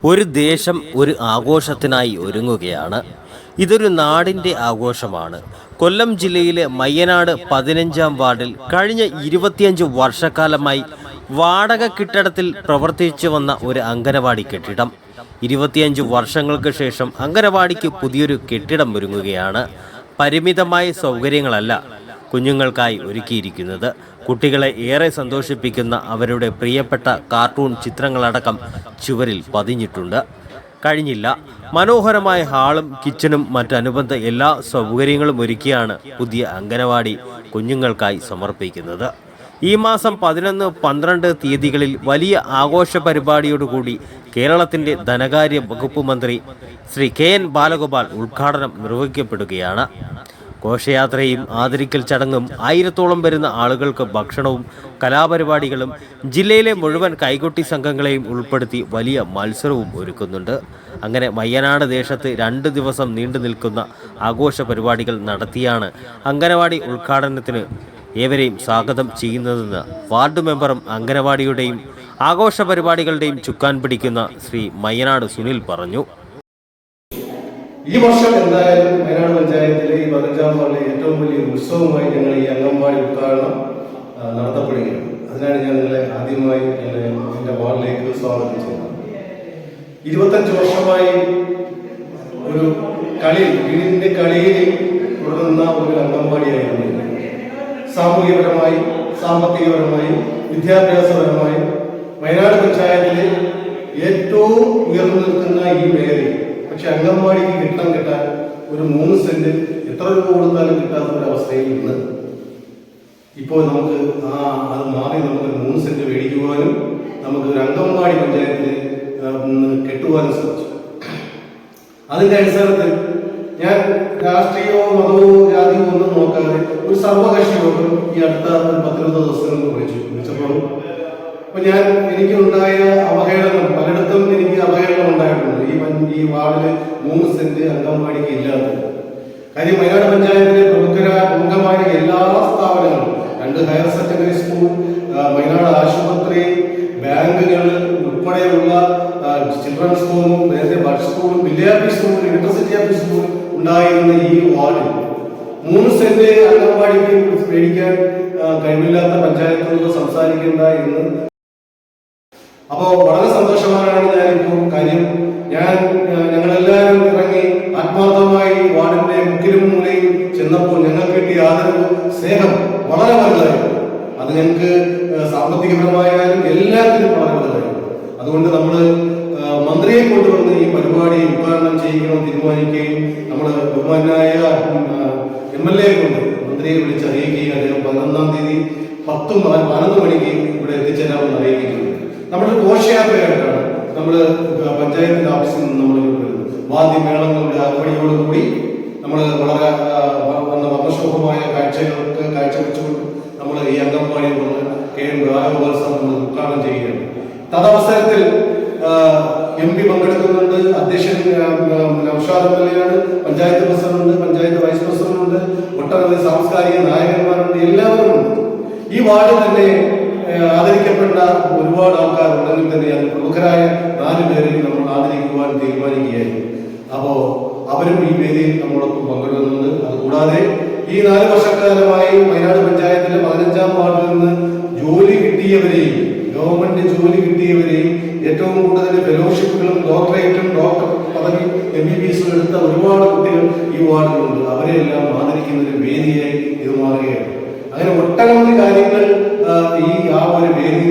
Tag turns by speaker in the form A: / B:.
A: ഒരു ദേശം ഒരു ആഘോഷത്തിനായി ഒരുങ്ങുകയാണ്. ഇതൊരു നാടിൻ്റെ ആഘോഷമാണ്. കൊല്ലം ജില്ലയിലെ മയ്യനാട് 15-ാം വാർഡിൽ കഴിഞ്ഞ 25 വർഷക്കാലമായി വാടക കെട്ടിടത്തിൽ പ്രവർത്തിച്ചു വന്ന ഒരു അംഗനവാടി കെട്ടിടം 25 വർഷങ്ങൾക്ക് ശേഷം അംഗനവാടിക്ക് പുതിയൊരു കെട്ടിടം ഒരുങ്ങുകയാണ്. പരിമിതമായ സൗകര്യങ്ങളല്ല കുഞ്ഞുങ്ങൾക്കായി ഒരുക്കിയിരിക്കുന്നത്. കുട്ടികളെ ഏറെ സന്തോഷിപ്പിക്കുന്ന അവരുടെ പ്രിയപ്പെട്ട കാർട്ടൂൺ ചിത്രങ്ങളടക്കം ചുവരിൽ പതിഞ്ഞിട്ടുണ്ട്. കഴിഞ്ഞില്ല, മനോഹരമായ ഹാളും കിച്ചണും മറ്റനുബന്ധ എല്ലാ സൗകര്യങ്ങളും ഒരുക്കിയാണ് പുതിയ അംഗനവാടി കുഞ്ഞുങ്ങൾക്കായി സമർപ്പിക്കുന്നത്. ഈ മാസം 11, 12 തീയതികളിൽ വലിയ ആഘോഷ പരിപാടിയോടുകൂടി കേരളത്തിൻ്റെ ധനകാര്യ വകുപ്പ് മന്ത്രി ശ്രീ KN ബാലഗോപാൽ ഉദ്ഘാടനം നിർവഹിക്കപ്പെടുകയാണ്. ഘോഷയാത്രയും ആദരിക്കൽ ചടങ്ങും 1000-ഓളം വരുന്ന ആളുകൾക്ക് ഭക്ഷണവും കലാപരിപാടികളും ജില്ലയിലെ മുഴുവൻ കൈകൊട്ടി സംഘങ്ങളെയും ഉൾപ്പെടുത്തി വലിയ മത്സരവും ഒരുക്കുന്നുണ്ട്. അങ്ങനെ മയ്യനാട് ദേശത്ത് 2 ദിവസം നീണ്ടു നിൽക്കുന്ന ആഘോഷ പരിപാടികൾ നടത്തിയാണ് അംഗനവാടി ഉദ്ഘാടനത്തിന് ഏവരെയും സ്വാഗതം ചെയ്യുന്നതെന്ന് വാർഡ് മെമ്പറും അംഗനവാടിയുടെയും ആഘോഷ പരിപാടികളുടെയും ചുക്കാൻ പിടിക്കുന്ന ശ്രീ മയ്യനാട് സുനിൽ പറഞ്ഞു.
B: ഈ വർഷം എന്തായാലും വയനാട് പഞ്ചായത്തിലെ ഈ 15-ാം വാർഡിലെ ഏറ്റവും വലിയ ഉത്സവമായി ഞങ്ങൾ ഈ അംഗൻവാടി ഉദ്ഘാടനം നടത്തപ്പെടുകയാണ്. അതിനാണ് ഞാൻ നിങ്ങളെ ആദ്യമായി എൻ്റെ വാർഡിലേക്ക് സ്വാഗതം ചെയ്യുന്നത്. 25 വർഷമായി ഒരു വീടിൻ്റെ കളിയിൽ തുടരുന്ന ഒരു അംഗൻവാടിയായിരുന്നു. സാമൂഹികപരമായി, സാമ്പത്തികപരമായി, വിദ്യാഭ്യാസപരമായി വയനാട് പഞ്ചായത്തിലെ ഏറ്റവും ഉയർന്നു നിൽക്കുന്ന ഈ മേഖലയിൽ പക്ഷെ അംഗൻവാടിക്ക് കെട്ടിടം കിട്ടാൻ ഒരു 3 സെന്റ് എത്ര രൂപ കൊടുത്താലും കിട്ടാത്ത ഒരു അവസ്ഥയിൽ നിന്ന് ഇപ്പോൾ നമുക്ക് അത് മാറി നമുക്ക് 3 സെന്റ് മേടിക്കുവാനും നമുക്ക് ഒരു അംഗൻവാടി പഞ്ചായത്തിന് കെട്ടുവാനും സാധിച്ചു. അതിന്റെ അടിസ്ഥാനത്തിൽ ഞാൻ രാഷ്ട്രീയമോ മതമോ ജാതിയോ ഒന്നും നോക്കാതെ ഒരു സർവകക്ഷി യോഗം ഈ അടുത്ത 10-20 ദിവസങ്ങൾക്ക് വിളിച്ചപ്പോൾ എനിക്കുണ്ടായ അവഹേളനം പലയിടത്തും എനിക്ക് അവഹേളനം ഉണ്ടായിട്ടുണ്ട്. ഈ വാർഡില് 3 സെന്റ് അംഗൻവാടിക്ക് ഇല്ലാത്തത് കാര്യം വയനാട് പഞ്ചായത്തിലെ പ്രമുഖമായ എല്ലാ സ്ഥാപനങ്ങളും 2 ഹയർ സെക്കൻഡറി സ്കൂൾ, വയനാട് ആശുപത്രി, ബാങ്കുകൾ ഉൾപ്പെടെയുള്ള ചിൽഡ്രൻസ് ഹോമും നേരത്തെ ബഡ് സ്കൂളും വില്ലേജ് സ്കൂളും ഇലക്ട്രിസിറ്റി ഓഫീസ് സ്കൂളും ഉണ്ടായിരുന്ന ഈ വാർഡിൽ 3 സെന്റ് അംഗൻവാടിക്ക് മേടിക്കാൻ കഴിവില്ലാത്ത പഞ്ചായത്തോട് സംസാരിക്കേണ്ട എന്ന് അപ്പോൾ വളരെ സന്തോഷവാനാണ് ഞാനിപ്പോൾ. കാര്യം ഞങ്ങളെല്ലാവരും ഇറങ്ങി ആത്മാർത്ഥമായി വാർഡിന്റെ മുക്കിലും മൂലയും ചെന്നപ്പോൾ ഞങ്ങൾക്ക് കിട്ടിയ ആദരവ്, സ്നേഹം വളരെ വലുതായിരുന്നു. അത് ഞങ്ങൾക്ക് സാമ്പത്തികപരമായാലും എല്ലാത്തിനും വളരെ വലുതായിരുന്നു. അതുകൊണ്ട് നമ്മൾ മന്ത്രിയെ കൊണ്ടുവന്ന് ഈ പരിപാടി ഉദ്ഘാടനം ചെയ്യിക്കണം തീരുമാനിക്കുകയും നമ്മൾ ബഹുമാനായ MLA കൊണ്ട് മന്ത്രിയെ വിളിച്ചറിയിക്കുകയും അദ്ദേഹം 11-ാം തീയതി 11 മണിക്ക് ഇവിടെ എത്തിച്ചേരാമെന്ന് അറിയിക്കുകയും നമ്മുടെ ഘോഷയാത്രയായിട്ടാണ് നമ്മൾ പഞ്ചായത്തിന്റെ ഓഫീസിൽ നിന്ന് നമ്മൾ വാദ്യമേളങ്ങളുടെ അകമ്പടിയോടുകൂടി നമ്മൾ വളരെ വർണ്ണശോഭമായ കാഴ്ചവെച്ചുകൊണ്ട് നമ്മൾ ഈ അംഗൻവാടി KN ബാലഗോപാൽ സാർ നമ്മൾ ഉദ്ഘാടനം ചെയ്യുകയാണ്. തദവസരത്തിൽ MP പങ്കെടുക്കുന്നുണ്ട്. അധ്യക്ഷൻ നൗഷാദ് MLA ആണ്, panchayat president, panchayat vice president ഉണ്ട്, ഒട്ടനവധി സാംസ്കാരിക നായകന്മാരുണ്ട്, എല്ലാവരും ഉണ്ട്. ഈ വാർഡ് തന്നെ ആദരിക്കപ്പെട്ട ഒരുപാട് ആൾക്കാരുണ്ടെങ്കിൽ തന്നെ അത് പ്രമുഖരായ 4 പേരെയും നമ്മൾ ആദരിക്കുവാൻ തീരുമാനിക്കുകയായിരുന്നു. അപ്പോൾ അവരും ഈ വേദിയിൽ നമ്മളൊപ്പം പങ്കെടുക്കുന്നുണ്ട്. അതുകൂടാതെ ഈ 4 വർഷക്കാലമായി വയനാട് പഞ്ചായത്തിലെ 15-ാം വാർഡിൽ നിന്ന് ജോലി കിട്ടിയവരെയും ഗവൺമെന്റ് ജോലി കിട്ടിയവരെയും ഏറ്റവും കൂടുതൽ ഫെലോഷിപ്പുകളും ഡോക്ടറേറ്റും ഡോക്ടർ പദവി MBBS എടുത്ത ഒരുപാട് കുട്ടികൾ ഈ വാർഡിലുണ്ട്. അവരെല്ലാം ആദരിക്കുന്ന ഒരു വേദിയായി ഇത് മാറുകയാണ്. അങ്ങനെ ഒട്ടനവധി കാര്യങ്ങൾ ഈ ഒരു വേദി